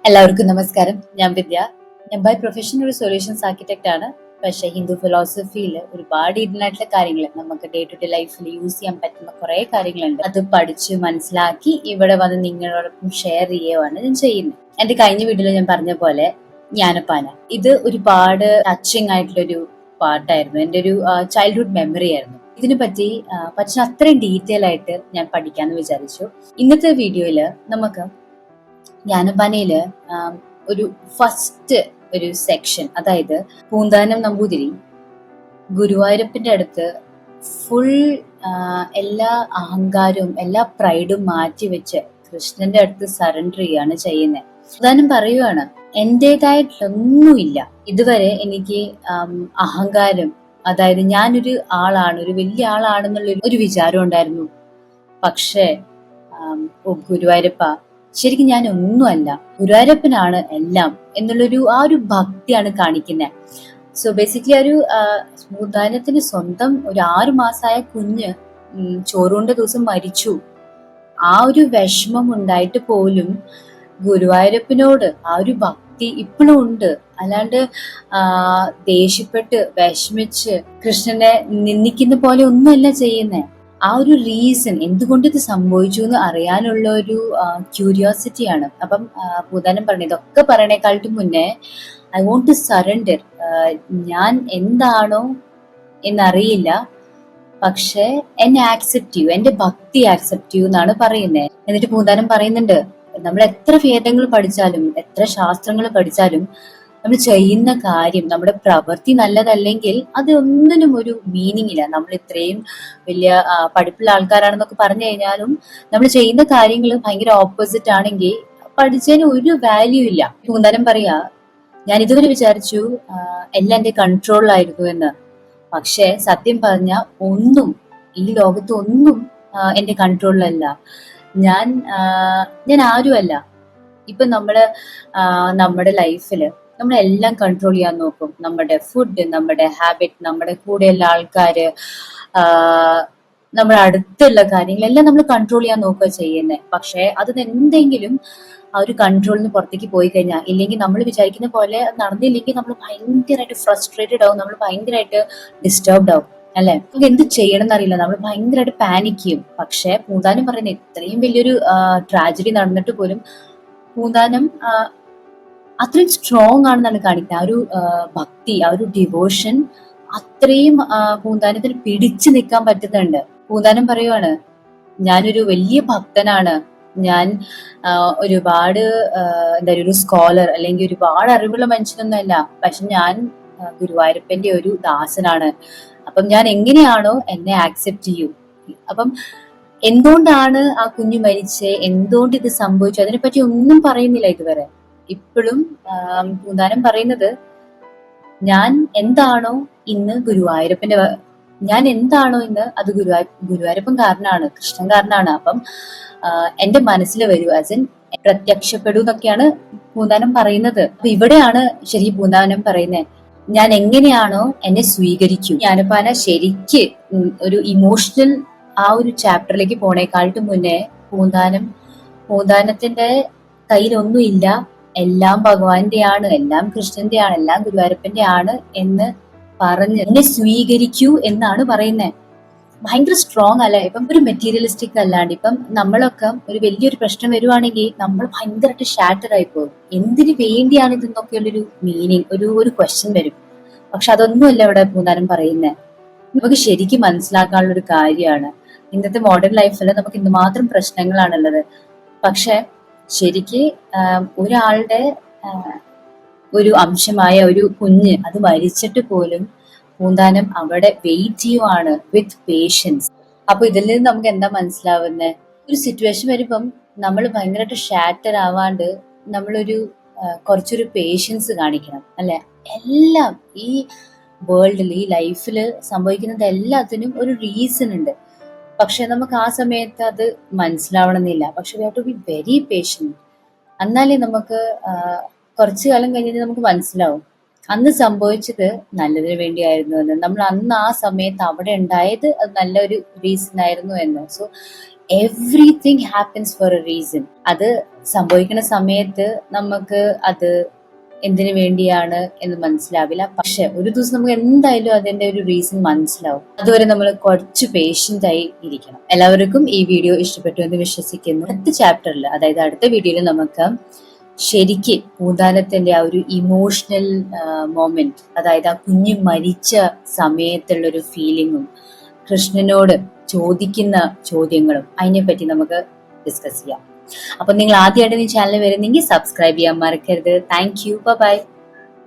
എല്ലാവർക്കും നമസ്കാരം. ഞാൻ വിദ്യ. ഞാൻ ബൈ പ്രൊഫഷൻ ഒരു സൊല്യൂഷൻസ് ആർക്കിടെക്ട് ആണ്. പക്ഷേ ഹിന്ദു ഫിലോസഫിയിൽ ഒരുപാട് ഇടനായിട്ടുള്ള കാര്യങ്ങൾ നമുക്ക് ഡേ ടു ഡേ ലൈഫിൽ യൂസ് ചെയ്യാൻ പറ്റുന്ന കുറെ കാര്യങ്ങളുണ്ട്. അത് പഠിച്ച് മനസ്സിലാക്കി ഇവിടെ വന്ന് നിങ്ങളോടൊപ്പം ഷെയർ ചെയ്യുകയാണ് ഞാൻ ചെയ്യുന്നത്. എന്റെ കഴിഞ്ഞ വീഡിയോയിൽ ഞാൻ പറഞ്ഞ പോലെ ജ്ഞാനപ്പാന ഇത് ഒരുപാട് ടച്ചിങ് ആയിട്ടുള്ളൊരു പാർട്ടായിരുന്നു. എൻ്റെ ഒരു ചൈൽഡ്ഹുഡ് മെമ്മറി ആയിരുന്നു. ഇതിനെ പറ്റി പക്ഷെ അത്രയും ഡീറ്റെയിൽ ആയിട്ട് ഞാൻ പഠിക്കാന്ന് വിചാരിച്ചു. ഇന്നത്തെ വീഡിയോയിൽ നമുക്ക് ജ്ഞാനപ്പാനയില് ഒരു ഫസ്റ്റ് ഒരു സെക്ഷൻ, അതായത് പൂന്താനം നമ്പൂതിരി ഗുരുവായൂരപ്പന്റെ അടുത്ത് ഫുൾ എല്ലാ അഹങ്കാരവും എല്ലാ പ്രൈഡും മാറ്റിവെച്ച് കൃഷ്ണന്റെ അടുത്ത് സറണ്ടർ ചെയ്യാണ് ചെയ്യുന്നത്. പൂന്താനം പറയുവാണ്, എന്റേതായിട്ടൊന്നുമില്ല ഇതുവരെ എനിക്ക് അഹങ്കാരം, അതായത് ഞാനൊരു ആളാണ്, ഒരു വലിയ ആളാണെന്നുള്ള ഒരു വിചാരം ഉണ്ടായിരുന്നു. പക്ഷേ ഗുരുവായൂരപ്പ, ശരിക്കും ഞാൻ ഒന്നുമല്ല, ഗുരുവായൂരപ്പനാണ് എല്ലാം എന്നുള്ളൊരു ഒരു ഭക്തിയാണ് കാണിക്കുന്നത്. സോ ബേസിക്കലി ഒരു പൂന്താനത്തിന് സ്വന്തം ഒരു 6 മാസമായ കുഞ്ഞ് ചോറുണ്ട ദിവസം മരിച്ചു. ആ ഒരു വിഷമം ഉണ്ടായിട്ട് പോലും ഗുരുവായൂരപ്പനോട് ആ ഒരു ഭക്തി ഇപ്പോഴും ഉണ്ട്. അല്ലാണ്ട് ദേഷ്യപ്പെട്ട് വിഷമിച്ച് കൃഷ്ണനെ നിന്ദിക്കുന്ന പോലെ ഒന്നുമല്ല ചെയ്യുന്നേ. ആ ഒരു റീസൺ, എന്തുകൊണ്ട് ഇത് സംഭവിച്ചു എന്ന് അറിയാനുള്ള ഒരു ക്യൂരിയോസിറ്റിയാണ്. അപ്പം പൂന്താനം പറഞ്ഞു, ഇതൊക്കെ പറയണേക്കാളും മുന്നേ ഐ വോണ്ട് ടു സറണ്ടർ. ഞാൻ എന്താണോ എന്നറിയില്ല, പക്ഷെ എന്നെ ആക്സെപ്റ്റ് ചെയ്യൂ, എന്റെ ഭക്തി ആക്സെപ്റ്റ് ചെയ്യൂ എന്നാണ് പറയുന്നത്. എന്നിട്ട് പൂന്താനം പറയുന്നുണ്ട്, നമ്മൾ എത്ര വേദങ്ങൾ പഠിച്ചാലും എത്ര ശാസ്ത്രങ്ങൾ പഠിച്ചാലും നമ്മൾ ചെയ്യുന്ന കാര്യം, നമ്മുടെ പ്രവൃത്തി നല്ലതല്ലെങ്കിൽ അത് ഒന്നിനും ഒരു മീനിങ് ഇല്ല. നമ്മൾ ഇത്രയും വലിയ പഠിപ്പുള്ള ആൾക്കാരാണെന്നൊക്കെ പറഞ്ഞു കഴിഞ്ഞാലും നമ്മൾ ചെയ്യുന്ന കാര്യങ്ങൾ ഭയങ്കര ഓപ്പോസിറ്റ് ആണെങ്കിൽ പഠിച്ചതിന് ഒരു വാല്യൂ ഇല്ല. പൂന്താനം പറയാ, ഞാൻ ഇതുവരെ വിചാരിച്ചു എല്ലാം എന്റെ കൺട്രോളിലായിരുന്നു എന്ന്. പക്ഷെ സത്യം പറഞ്ഞ ഒന്നും ഈ ലോകത്ത് ഒന്നും എന്റെ കൺട്രോളിലല്ല. ഞാൻ ആരുമല്ല. ഇപ്പൊ നമ്മുടെ ലൈഫില് നമ്മളെല്ലാം കൺട്രോൾ ചെയ്യാൻ നോക്കും. നമ്മുടെ ഫുഡ്, നമ്മുടെ ഹാബിറ്റ്, നമ്മുടെ കൂടെയുള്ള ആൾക്കാര്, നമ്മുടെ അടുത്തുള്ള കാര്യങ്ങളെല്ലാം നമ്മൾ കൺട്രോൾ ചെയ്യാൻ നോക്കുക ചെയ്യുന്നത്. പക്ഷെ അത് എന്തെങ്കിലും ആ ഒരു കൺട്രോളിൽ നിന്ന് പുറത്തേക്ക് പോയി കഴിഞ്ഞാൽ, ഇല്ലെങ്കിൽ നമ്മൾ വിചാരിക്കുന്ന പോലെ നടന്നില്ലെങ്കിൽ നമ്മൾ ഭയങ്കരമായിട്ട് ഫ്രസ്ട്രേറ്റഡ് ആവും, നമ്മൾ ഭയങ്കരമായിട്ട് ഡിസ്റ്റർബ്ഡ് ആവും, അല്ലെ? നമുക്ക് എന്ത് ചെയ്യണം എന്നറിയില്ല, നമ്മൾ ഭയങ്കരമായിട്ട് പാനിക് ചെയ്യും. പക്ഷെ പൂന്താനം പറയുന്നത്, ഇത്രയും വലിയൊരു ട്രാജഡി നടന്നിട്ട് പോലും പൂന്താനം അത്രയും സ്ട്രോങ് ആണെന്നാണ് കാണിക്കുന്നത്. ആ ഒരു ഭക്തി, ആ ഒരു ഡിവോഷൻ അത്രയും പൂന്താനത്തിന് പിടിച്ചു നിൽക്കാൻ പറ്റുന്നുണ്ട്. പൂന്താനം പറയുവാണ്, ഞാനൊരു വലിയ ഭക്തനാണ്, ഞാൻ ഒരുപാട് എന്താ ഒരു സ്കോളർ അല്ലെങ്കിൽ ഒരുപാട് അറിവുള്ള മനുഷ്യനൊന്നുമല്ല, പക്ഷെ ഞാൻ ഗുരുവായൂരപ്പന്റെ ഒരു ദാസനാണ്. അപ്പം ഞാൻ എങ്ങനെയാണോ എന്നെ ആക്സെപ്റ്റ് ചെയ്യൂ. അപ്പം എന്തുകൊണ്ടാണ് ആ കുഞ്ഞു മരിച്ചേ, എന്തുകൊണ്ട് ഇത് സംഭവിച്ചു, അതിനെപ്പറ്റി ഒന്നും പറയുന്നില്ല ഇതുവരെ. ഇപ്പോഴും പൂന്താനം പറയുന്നത്, ഞാൻ എന്താണോ ഇന്ന് ഗുരുവായൂരപ്പന്റെ, ഞാൻ എന്താണോ ഇന്ന് അത് ഗുരുവായൂരപ്പൻ കാരനാണ്, കൃഷ്ണൻ കാരനാണ്. അപ്പം എന്റെ മനസ്സിൽ വരൂ, ആസ് ഇൻ പ്രത്യക്ഷപ്പെടൂ എന്നൊക്കെയാണ് പൂന്താനം പറയുന്നത്. അപ്പൊ ഇവിടെയാണ് ശരി പൂന്താനം പറയുന്നത്, ഞാൻ എങ്ങനെയാണോ എന്നെ സ്വീകരിക്കൂ. ജ്ഞാനപ്പാന ശരിക്ക് ഒരു ഇമോഷണൽ ആ ഒരു ചാപ്റ്ററിലേക്ക് പോണേക്കാളും മുന്നേ പൂന്താനത്തിന്റെ കയ്യിലൊന്നുമില്ല, എല്ലാം ഭഗവാന്റെ ആണ്, എല്ലാം കൃഷ്ണന്റെ ആണ്, എല്ലാം ഗുരുവായൂരപ്പന്റെ ആണ് എന്ന് പറഞ്ഞ് എന്നെ സ്വീകരിക്കൂ എന്നാണ് പറയുന്നത്. ഭയങ്കര സ്ട്രോങ് അല്ലെ? ഇപ്പം ഒരു മെറ്റീരിയലിസ്റ്റിക് അല്ലാണ്ട് ഇപ്പം നമ്മളൊക്കെ ഒരു വലിയൊരു പ്രശ്നം വരുവാണെങ്കിൽ നമ്മൾ ഭയങ്കരമായിട്ട് ഷാറ്റർ ആയി പോകും. എന്തിനു വേണ്ടിയാണ് ഇതെന്നൊക്കെയുള്ളൊരു മീനിങ്, ഒരു ക്വസ്റ്റ്യൻ വരും. പക്ഷെ അതൊന്നുമല്ല ഇവിടെ പൂന്താനം പറയുന്നത്. നമുക്ക് ശരിക്കും മനസ്സിലാക്കാനുള്ള ഒരു കാര്യമാണ്, ഇന്നത്തെ മോഡേൺ ലൈഫിൽ നമുക്ക് എന്തുമാത്രം പ്രശ്നങ്ങളാണുള്ളത്. പക്ഷെ ശരിക്ക് ഒരാളുടെ ഒരു അംശമായ ഒരു കുഞ്ഞ് അത് മരിച്ചിട്ട് പോലും പൂന്താനം അവിടെ വെയിറ്റ് ചെയ്യുവാണ് വിത്ത് പേഷ്യൻസ്. അപ്പൊ ഇതിൽ നിന്ന് നമുക്ക് എന്താ മനസ്സിലാവുന്നത്? ഒരു സിറ്റുവേഷൻ വരുമ്പം നമ്മൾ ഭയങ്കരമായിട്ട് ഷാറ്റർ ആവാണ്ട് നമ്മളൊരു കുറച്ചൊരു പേഷ്യൻസ് കാണിക്കണം, അല്ലെ? എല്ലാം ഈ വേൾഡിൽ, ഈ ലൈഫിൽ സംഭവിക്കുന്നത് എല്ലാത്തിനും ഒരു റീസൺ ഉണ്ട്. പക്ഷെ നമുക്ക് ആ സമയത്ത് അത് മനസ്സിലാവണമെന്നില്ല. പക്ഷെ we have to be very patient. എന്നാലേ നമുക്ക് കുറച്ചു കാലം കഴിഞ്ഞിട്ട് നമുക്ക് മനസ്സിലാവും അന്ന് സംഭവിച്ചത് നല്ലതിന് വേണ്ടിയായിരുന്നു എന്ന്, നമ്മൾ അന്ന് ആ സമയത്ത് അവിടെ ഉണ്ടായത് അത് നല്ലൊരു റീസൺ ആയിരുന്നു എന്ന്. So everything happens four A reason. അത് സംഭവിക്കുന്ന സമയത്ത് നമുക്ക് അത് എന്തിനു വേണ്ടിയാണ് എന്ന് മനസ്സിലാവില്ല. പക്ഷെ ഒരു ദിവസം നമുക്ക് എന്തായാലും അതിന്റെ ഒരു റീസൺ മനസ്സിലാവും. അതുവരെ നമ്മൾ കുറച്ച് പേഷ്യന്റ് ആയി ഇരിക്കണം. എല്ലാവർക്കും ഈ വീഡിയോ ഇഷ്ടപ്പെട്ടു എന്ന് വിശ്വസിക്കുന്നു. അടുത്ത ചാപ്റ്ററിൽ, അതായത് അടുത്ത വീഡിയോയിൽ നമുക്ക് ശരിക്ക് പൂന്താനത്തിന്റെ ആ ഒരു ഇമോഷണൽ മൊമെന്റ്, അതായത് ആ കുഞ്ഞ് മരിച്ച സമയത്തുള്ള ഒരു ഫീലിങ്ങും കൃഷ്ണനോട് ചോദിക്കുന്ന ചോദ്യങ്ങളും അതിനെപ്പറ്റി നമുക്ക് ഡിസ്കസ് ചെയ്യാം. അപ്പൊ നിങ്ങൾ ആദ്യമായിട്ട് ഈ ചാനൽ വരുന്നെങ്കിൽ സബ്സ്ക്രൈബ് ചെയ്യാൻ മറക്കരുത്. Thank you. ബൈ.